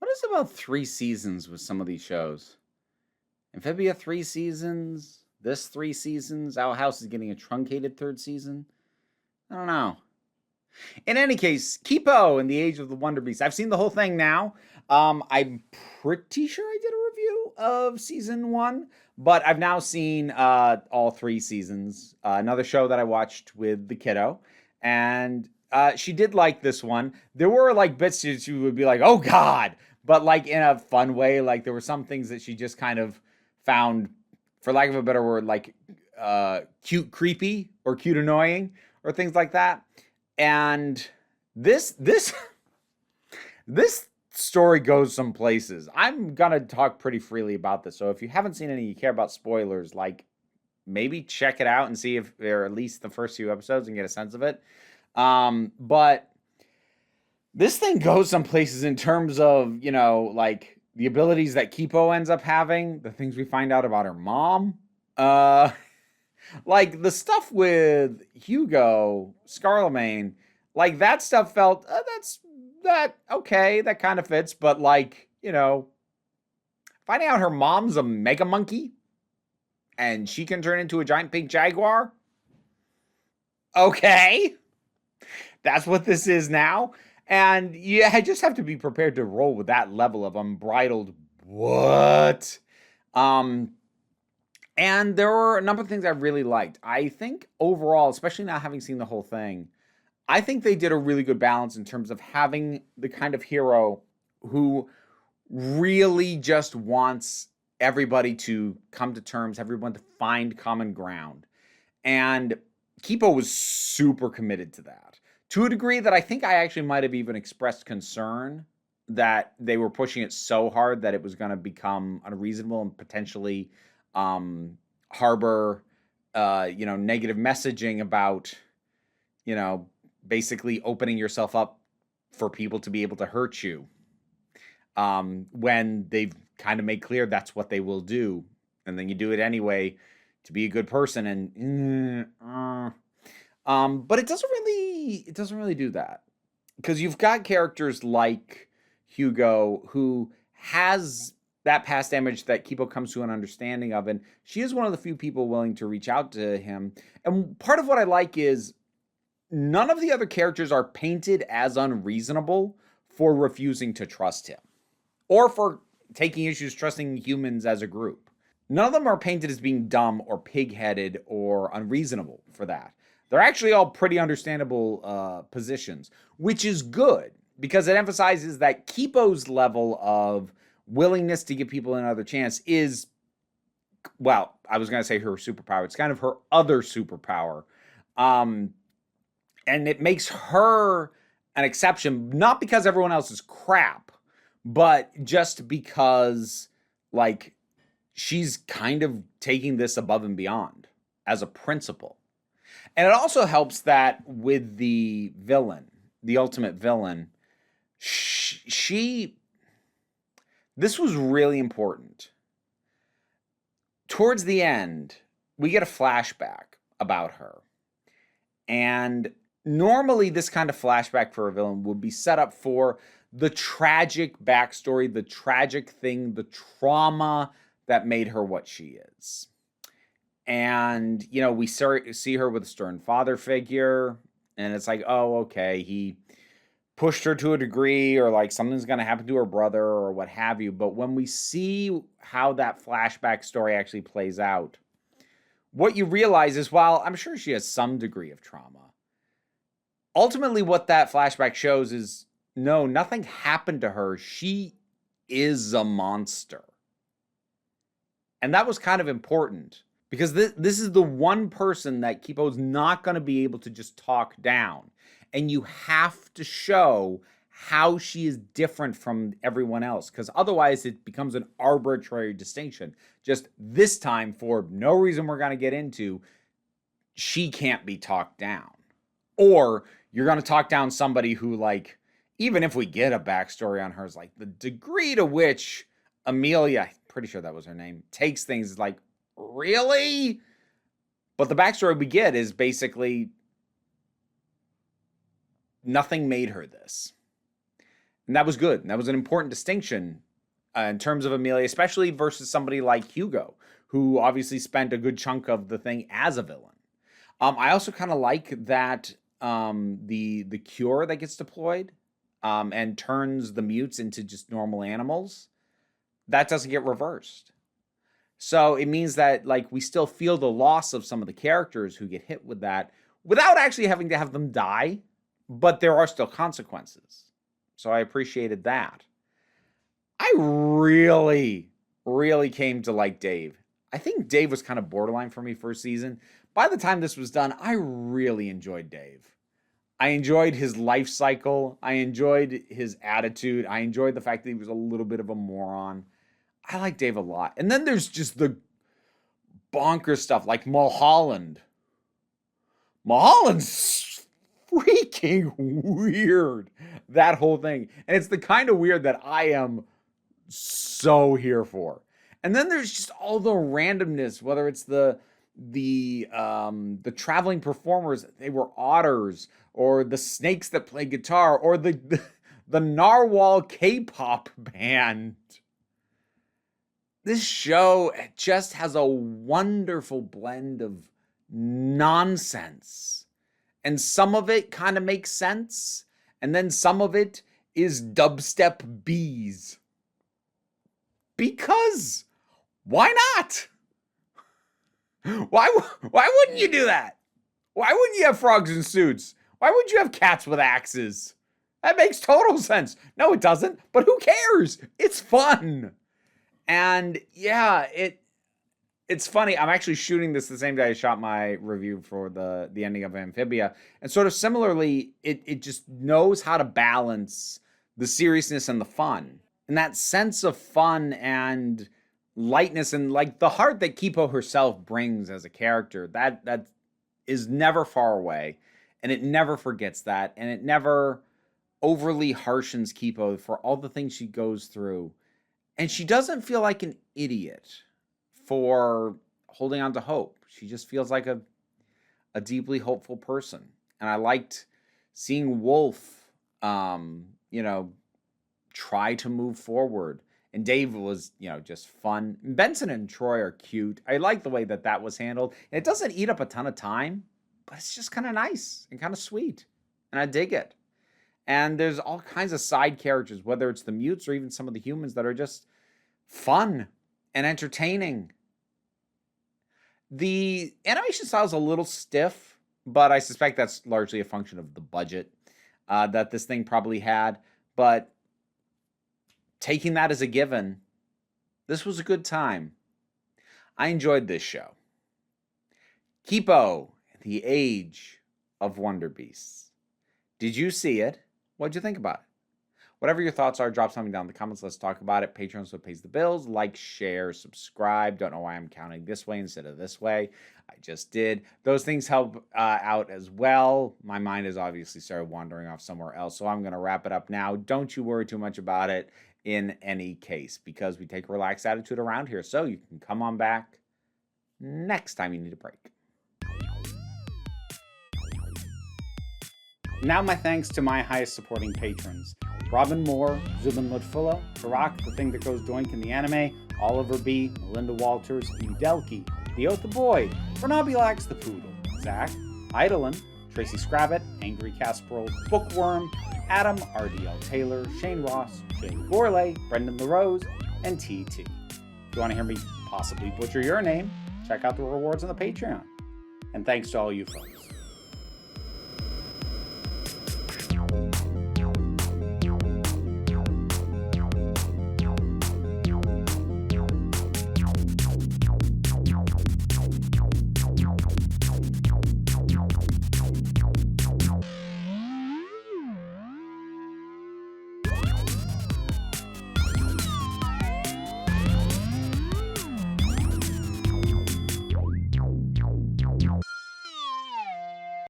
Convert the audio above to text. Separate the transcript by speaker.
Speaker 1: What is about 3 seasons with some of these shows? Amphibia 3 seasons, this 3 seasons, Owl House is getting a truncated third season. I don't know. In any case, Kipo and the Age of the Wonderbeasts. I've seen the whole thing now. I'm pretty sure I did a review of season 1, but I've now seen all 3 seasons. Another show that I watched with the kiddo, and she did like this one. There were like bits that she would be like, "Oh God," but like in a fun way. Like there were some things that she just kind of found, for lack of a better word, like cute, creepy, or cute, annoying, or things like that. And this this story goes some places. I'm gonna talk pretty freely about this. So if you haven't seen any, you care about spoilers, like maybe check it out and see if they're at least the first few episodes and get a sense of it. But this thing goes some places in terms of, like the abilities that Kipo ends up having, the things we find out about her mom. Like the stuff with Hugo, Scarlemagne, like that stuff felt, okay, that kind of fits. But like, finding out her mom's a mega monkey and she can turn into a giant pink jaguar. Okay. That's what this is now. And yeah, I just have to be prepared to roll with that level of unbridled what? And there were a number of things I really liked. I think overall, especially now having seen the whole thing, I think they did a really good balance in terms of having the kind of hero who really just wants everybody to come to terms, everyone to find common ground. And Kipo was super committed to that, to a degree that I think I actually might have even expressed concern that they were pushing it so hard that it was going to become unreasonable and potentially harbor, negative messaging about, basically opening yourself up for people to be able to hurt you, when they've kind of made clear that's what they will do, and then you do it anyway to be a good person, but it doesn't really do that, because you've got characters like Hugo who has that past damage that Kipo comes to an understanding of, and she is one of the few people willing to reach out to him. And part of what I like is none of the other characters are painted as unreasonable for refusing to trust him, or for taking issues trusting humans as a group. None of them are painted as being dumb or pig-headed or unreasonable for that. They're actually all pretty understandable positions, which is good, because it emphasizes that Kipo's level of willingness to give people another chance is, well, I was going to say her superpower. It's kind of her other superpower. And it makes her an exception, not because everyone else is crap, but just because, like, she's kind of taking this above and beyond as a principle. And it also helps that with the villain, the ultimate villain, this was really important. Towards the end, we get a flashback about her. And normally this kind of flashback for a villain would be set up for the tragic backstory, the tragic thing, the trauma that made her what she is. And, we see her with a stern father figure, and it's like, oh, okay, he pushed her to a degree, or like something's going to happen to her brother or what have you. But when we see how that flashback story actually plays out, what you realize is, while I'm sure she has some degree of trauma, ultimately what that flashback shows is, no, nothing happened to her. She is a monster. And that was kind of important, because this is the one person that Kipo's not going to be able to just talk down. And you have to show how she is different from everyone else, because otherwise it becomes an arbitrary distinction. Just this time, for no reason we're going to get into, she can't be talked down. Or you're going to talk down somebody who, like, even if we get a backstory on her, is like the degree to which Amelia, I'm pretty sure that was her name, takes things like, really? But the backstory we get is basically nothing made her this. And that was good. And that was an important distinction in terms of Amelia, especially versus somebody like Hugo, who obviously spent a good chunk of the thing as a villain. I also kind of like that the cure that gets deployed and turns the mutes into just normal animals, that doesn't get reversed. So it means that like we still feel the loss of some of the characters who get hit with that without actually having to have them die, but there are still consequences. So I appreciated that. I really, really came to like Dave. I think Dave was kind of borderline for me first season. By the time this was done, I really enjoyed Dave. I enjoyed his life cycle. I enjoyed his attitude. I enjoyed the fact that he was a little bit of a moron. I like Dave a lot. And then there's just the bonkers stuff like Mulholland. Mulholland's freaking weird. That whole thing. And it's the kind of weird that I am so here for. And then there's just all the randomness, whether it's the traveling performers, they were otters, or the snakes that play guitar, or the narwhal K-pop band. This show just has a wonderful blend of nonsense. And some of it kind of makes sense. And then some of it is dubstep bees. Because why not? Why wouldn't you do that? Why wouldn't you have frogs in suits? Why wouldn't you have cats with axes? That makes total sense. No, it doesn't. But who cares? It's fun. And yeah, it's funny. I'm actually shooting this the same day I shot my review for the ending of Amphibia. And sort of similarly, it just knows how to balance the seriousness and the fun. And that sense of fun and lightness and like the heart that Kipo herself brings as a character, that is never far away. And it never forgets that. And it never overly harshens Kipo for all the things she goes through. And she doesn't feel like an idiot for holding on to hope. She just feels like a deeply hopeful person. And I liked seeing Wolf, try to move forward. And Dave was, just fun. Benson and Troy are cute. I like the way that was handled. And it doesn't eat up a ton of time, but it's just kind of nice and kind of sweet. And I dig it. And there's all kinds of side characters, whether it's the mutes or even some of the humans that are just fun and entertaining. The animation style is a little stiff, but I suspect that's largely a function of the budget that this thing probably had. But taking that as a given, this was a good time. I enjoyed this show. Kipo, the Age of Wonderbeasts. Did you see it? What'd you think about it? Whatever your thoughts are, drop something down in the comments. Let's talk about it. Patreon is what pays the bills. Like, share, subscribe. Don't know why I'm counting this way instead of this way. I just did. Those things help out as well. My mind has obviously started wandering off somewhere else, so I'm going to wrap it up now. Don't you worry too much about it in any case, because we take a relaxed attitude around here. So you can come on back next time you need a break. Now my thanks to my highest supporting patrons. Robin Moore, Zubin Lutfula, Karak, The Thing That Goes Doink in the Anime, Oliver B., Melinda Walters, Udelki, The Oath the Boy, Bernabi Lax the Poodle, Zach, Idolin, Tracy Scrabbit, Angry Casperol, Bookworm, Adam, RDL Taylor, Shane Ross, Jay Gorley, Brendan LaRose, and TT. If you want to hear me possibly butcher your name, check out the rewards on the Patreon. And thanks to all you folks.